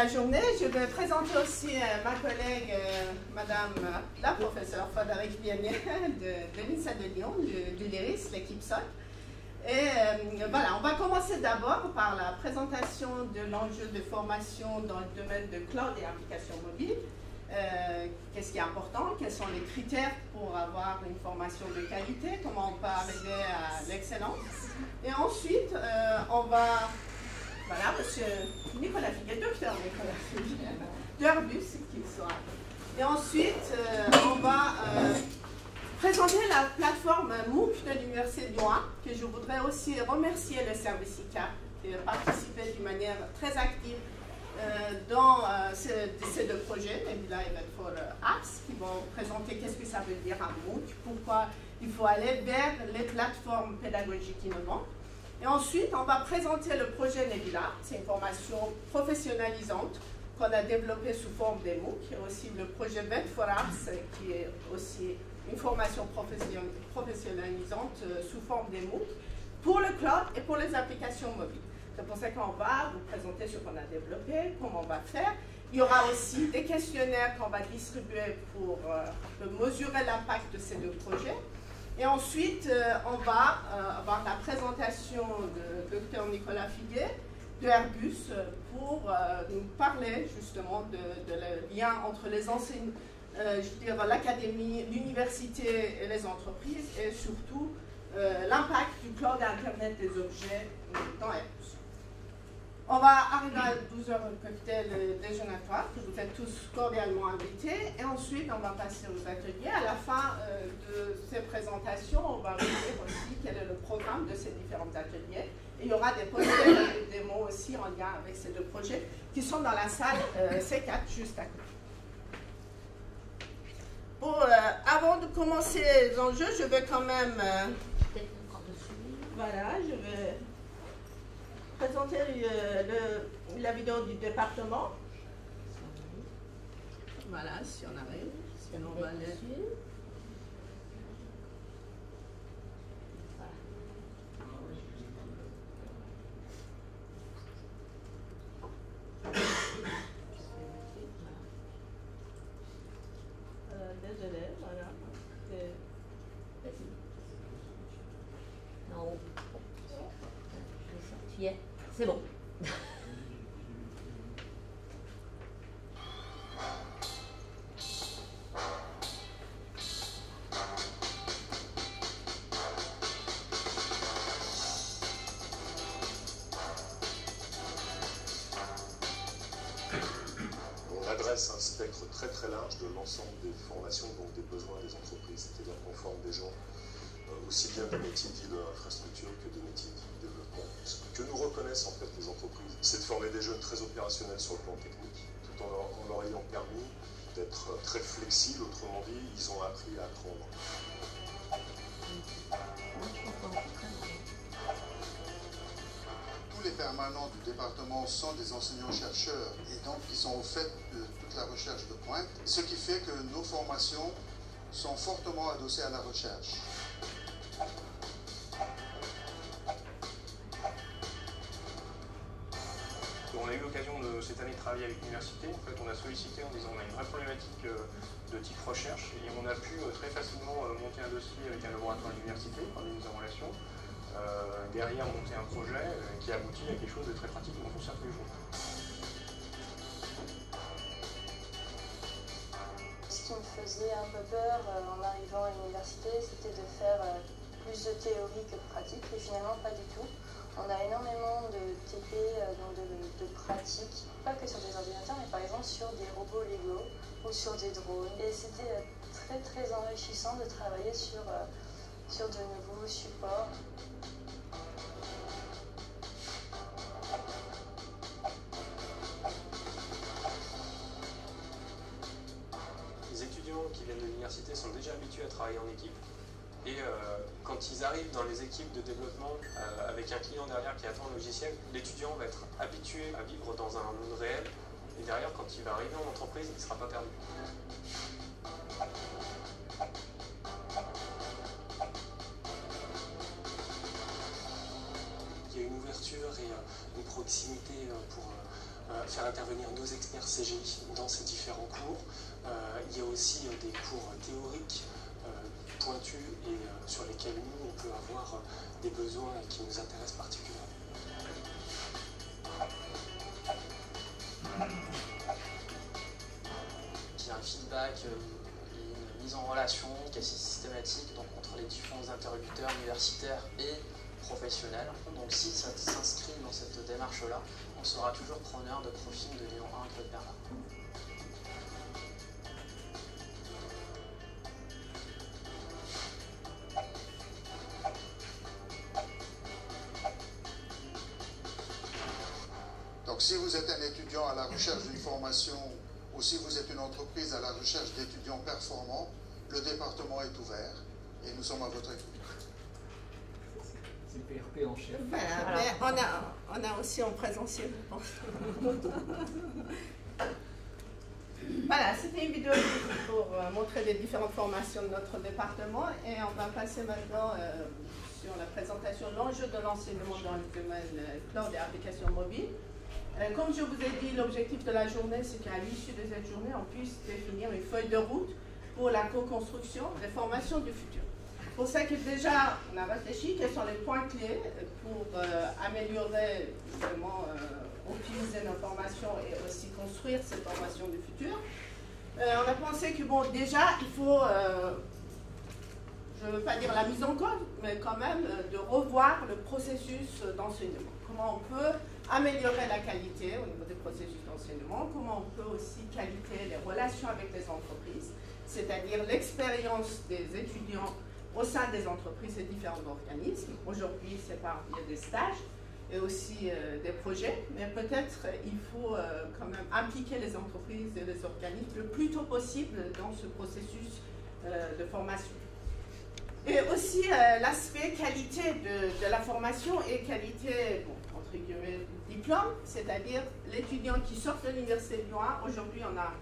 la journée. Je vais présenter aussi ma collègue, Madame la professeure Frédéric Vianney de l'INSA de Lyon, du LIRIS, l'équipe SOC. Et voilà, on va commencer d'abord par la présentation de l'enjeu de formation dans le domaine de cloud et applications mobiles. Qu'est-ce qui est important, quels sont les critères pour avoir une formation de qualité, comment on peut arriver à l'excellence. Et ensuite, on va, voilà, monsieur Nicolas Figuet, docteur Nicolas Figuet, d'Airbus, qui sera. Et ensuite, on va présenter la plateforme MOOC de l'Université de Lyon, que je voudrais aussi remercier le service ICAP, qui a participé d'une manière très active dans ces deux projets, Nebula et Medford Apps, qui vont présenter qu'est-ce que ça veut dire un MOOC, pourquoi il faut aller vers les plateformes pédagogiques innovantes. Et ensuite, on va présenter le projet Nebula, c'est une formation professionnalisante qu'on a développée sous forme des MOOC, et aussi le projet Medford Apps, qui est aussi une formation professionnalisante sous forme des MOOC pour le cloud et pour les applications mobiles. C'est pour ça qu'on va vous présenter ce qu'on a développé, comment on va faire. Il y aura aussi des questionnaires qu'on va distribuer pour mesurer l'impact de ces deux projets. Et ensuite, on va avoir la présentation de Dr Nicolas Figuet de Airbus pour nous parler justement de le lien entre les enseignants, l'académie, l'université et les entreprises, et surtout l'impact du cloud et Internet des objets dans Airbus. On va arriver à 12h au cocktail déjeunatoire, que vous êtes tous cordialement invités, et ensuite on va passer aux ateliers. À la fin de ces présentations, on va vous dire aussi quel est le programme de ces différents ateliers. Et il y aura des posters et des démos aussi en lien avec ces deux projets qui sont dans la salle C4 juste à côté. Bon, avant de commencer les enjeux, je vais quand même... voilà, je vais présenter la vidéo du département. Voilà, si on arrive. Sinon, on va aller... Désolé, voilà. Non. Tu y es. C'est bon. On adresse un spectre très large de l'ensemble des formations, donc des besoins des entreprises. C'est-à-dire qu'on forme des gens aussi bien de métiers dits de l'infrastructure que de métiers dits de développement. Ce que nous reconnaissent en fait les entreprises, c'est de former des jeunes très opérationnels sur le plan technique, tout en leur ayant permis d'être très flexibles. Autrement dit, ils ont appris à apprendre. Tous les permanents du département sont des enseignants-chercheurs et donc ils sont au fait de toute la recherche de pointe, ce qui fait que nos formations sont fortement adossées à la recherche. On a eu l'occasion cette année de travailler avec l'université. En fait, on a sollicité en disant on a une vraie problématique de type recherche et on a pu très facilement monter un dossier avec un laboratoire de l'université, par des mises en relation. Derrière, monter un projet qui aboutit à quelque chose de très pratique dont on sert tous les jours. Ce qui me faisait un peu peur en arrivant à l'université, c'était de faire plus de théorie que de pratique, et finalement pas du tout. On a énormément de TP, donc de pratiques, pas que sur des ordinateurs, mais par exemple sur des robots Lego ou sur des drones. Et c'était très enrichissant de travailler sur de nouveaux supports. Les étudiants qui viennent de l'université sont déjà habitués à travailler en équipe. Et quand ils arrivent dans les équipes de développement avec un client derrière qui attend un logiciel, l'étudiant va être habitué à vivre dans un monde réel. Et derrière, quand il va arriver en entreprise, il ne sera pas perdu. Il y a une ouverture et une proximité pour faire intervenir nos experts CGI dans ces différents cours. Il y a aussi des cours théoriques pointus et sur lesquels nous, on peut avoir des besoins qui nous intéressent particulièrement. Il y a un feedback, une mise en relation qui est assez systématique donc, entre les différents interlocuteurs universitaires et professionnels. Donc si ça s'inscrit dans cette démarche-là, on sera toujours preneur de profils de niveau 1 Claude Bernard. Donc si vous êtes un étudiant à la recherche d'une formation ou si vous êtes une entreprise à la recherche d'étudiants performants, le département est ouvert et nous sommes à votre écoute. C'est PRP en chef. Voilà, mais on a aussi en présentiel, je pense. Voilà, c'était une vidéo pour montrer les différentes formations de notre département et on va passer maintenant sur la présentation de l'enjeu de l'enseignement dans le domaine cloud et applications mobiles. Comme je vous ai dit, l'objectif de la journée, c'est qu'à l'issue de cette journée, on puisse définir une feuille de route pour la co-construction des formations du futur. Pour ça que déjà, on a réfléchi quels sont les points clés pour améliorer, justement, optimiser nos formations et aussi construire ces formations du futur. On a pensé que, bon, déjà, il faut, je ne veux pas dire la mise en cause, mais quand même de revoir le processus d'enseignement. Comment on peut améliorer la qualité au niveau des processus d'enseignement, comment on peut aussi qualifier les relations avec les entreprises, c'est-à-dire l'expérience des étudiants au sein des entreprises et différents organismes. Aujourd'hui, c'est par via des stages et aussi des projets, mais peut-être il faut quand même impliquer les entreprises et les organismes le plus tôt possible dans ce processus de formation. Et aussi l'aspect qualité de la formation et qualité, bon, entre guillemets, diplôme, c'est-à-dire l'étudiant qui sort de l'université de Lyon 1. Aujourd'hui, on a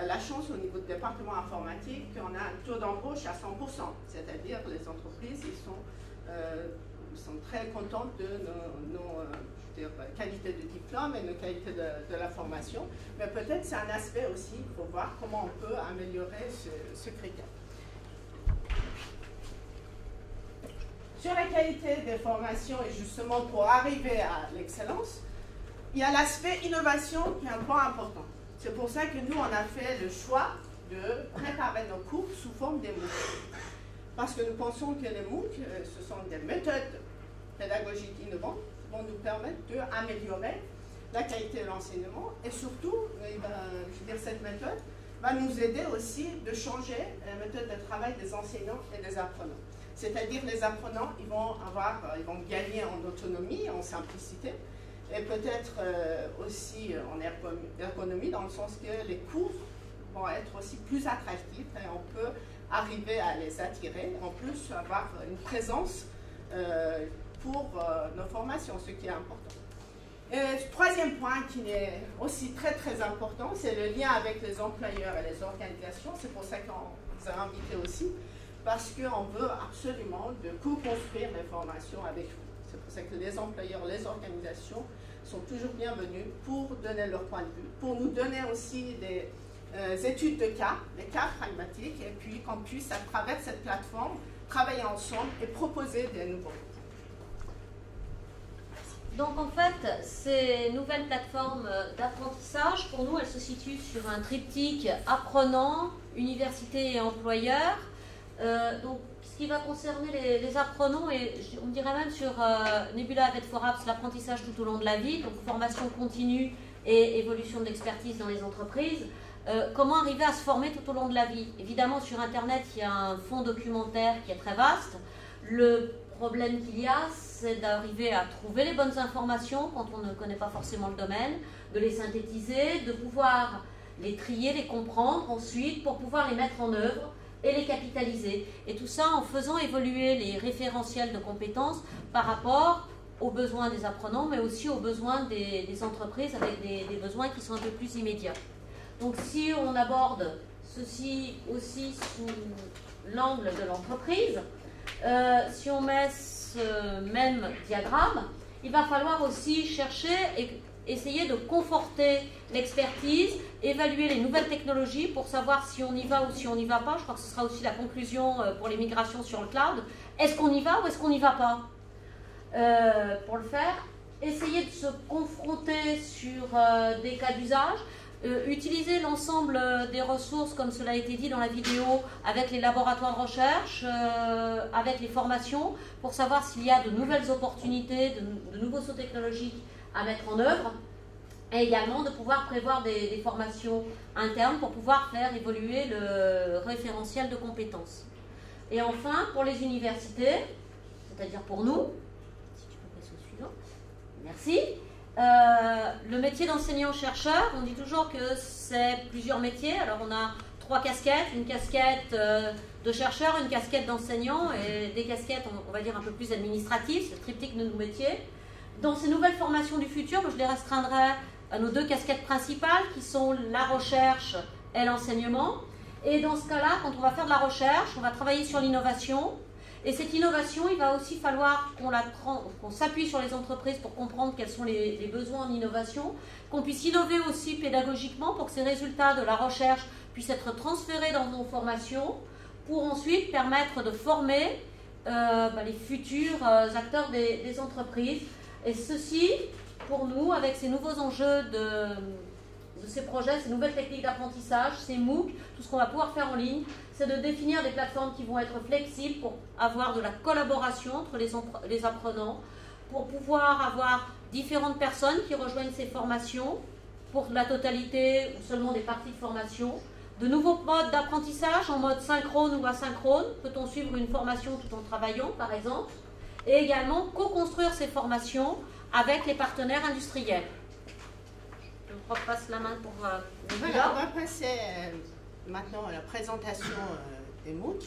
la chance au niveau du département informatique qu'on a un taux d'embauche à 100%, c'est-à-dire les entreprises ils sont très contentes de nos qualités de diplôme et nos qualités de la formation, mais peut-être c'est un aspect aussi, il faut voir comment on peut améliorer ce critère. Sur la qualité des formations et justement pour arriver à l'excellence, il y a l'aspect innovation qui est un point important. C'est pour ça que nous, on a fait le choix de préparer nos cours sous forme des MOOC. Parce que nous pensons que les MOOC, ce sont des méthodes pédagogiques innovantes qui vont nous permettre d'améliorer la qualité de l'enseignement et surtout, je veux dire, cette méthode va nous aider aussi de changer la méthode de travail des enseignants et des apprenants. C'est-à-dire les apprenants, ils vont gagner en autonomie, en simplicité, et peut-être aussi en ergonomie, dans le sens que les cours vont être aussi plus attractifs et on peut arriver à les attirer, en plus avoir une présence pour nos formations, ce qui est important. Et le troisième point qui est aussi très très important, c'est le lien avec les employeurs et les organisations. C'est pour ça qu'on vous a invités aussi, parce qu'on veut absolument de co-construire les formations avec vous. C'est pour ça que les employeurs, les organisations sont toujours bienvenus pour donner leur point de vue, pour nous donner aussi des études de cas, des cas pragmatiques, et puis qu'on puisse, à travers cette plateforme, travailler ensemble et proposer des nouveaux. Donc en fait, ces nouvelles plateformes d'apprentissage, pour nous, elles se situent sur un triptyque apprenants, université et employeurs. Donc ce qui va concerner les apprenants, et on dirait même sur Nebula avec Foraps, l'apprentissage tout au long de la vie, donc formation continue et évolution de l'expertise dans les entreprises. Comment arriver à se former tout au long de la vie? Évidemment, sur Internet, il y a un fonds documentaire qui est très vaste. Le problème qu'il y a, c'est d'arriver à trouver les bonnes informations quand on ne connaît pas forcément le domaine, de les synthétiser, de pouvoir les trier, les comprendre ensuite pour pouvoir les mettre en œuvre et les capitaliser. Et tout ça en faisant évoluer les référentiels de compétences par rapport aux besoins des apprenants, mais aussi aux besoins des entreprises avec des besoins qui sont un peu plus immédiats. Donc si on aborde ceci aussi sous l'angle de l'entreprise, si on met ce même diagramme, il va falloir aussi chercher essayer de conforter l'expertise, évaluer les nouvelles technologies pour savoir si on y va ou si on n'y va pas. Je crois que ce sera aussi la conclusion pour les migrations sur le cloud. Est-ce qu'on y va ou est-ce qu'on n'y va pas? Pour le faire, essayer de se confronter sur des cas d'usage, utiliser l'ensemble des ressources, comme cela a été dit dans la vidéo, avec les laboratoires de recherche, avec les formations, pour savoir s'il y a de nouvelles opportunités, de nouveaux sauts technologiques à mettre en œuvre, et également de pouvoir prévoir des formations internes pour pouvoir faire évoluer le référentiel de compétences. Et enfin, pour les universités, c'est-à-dire pour nous, si tu peux passer au suivant, merci. Le métier d'enseignant-chercheur, on dit toujours que c'est plusieurs métiers. Alors on a 3 casquettes, une casquette de chercheur, une casquette d'enseignant et des casquettes, on va dire, un peu plus administratives, c'est le triptyque de nos métiers. Dans ces nouvelles formations du futur, je les restreindrai à nos 2 casquettes principales qui sont la recherche et l'enseignement. Et dans ce cas-là, quand on va faire de la recherche, on va travailler sur l'innovation. Et cette innovation, il va aussi falloir qu'on s'appuie sur les entreprises pour comprendre quels sont les besoins en innovation, qu'on puisse innover aussi pédagogiquement pour que ces résultats de la recherche puissent être transférés dans nos formations, pour ensuite permettre de former les futurs acteurs des entreprises. Et ceci, pour nous, avec ces nouveaux enjeux de ces projets, ces nouvelles techniques d'apprentissage, ces MOOC, tout ce qu'on va pouvoir faire en ligne, c'est de définir des plateformes qui vont être flexibles pour avoir de la collaboration entre les apprenants, pour pouvoir avoir différentes personnes qui rejoignent ces formations pour la totalité ou seulement des parties de formation, de nouveaux modes d'apprentissage en mode synchrone ou asynchrone, peut-on suivre une formation tout en travaillant par exemple, et également co-construire ces formations avec les partenaires industriels. Je repasse la main pour voilà, on va passer maintenant à la présentation des MOOC.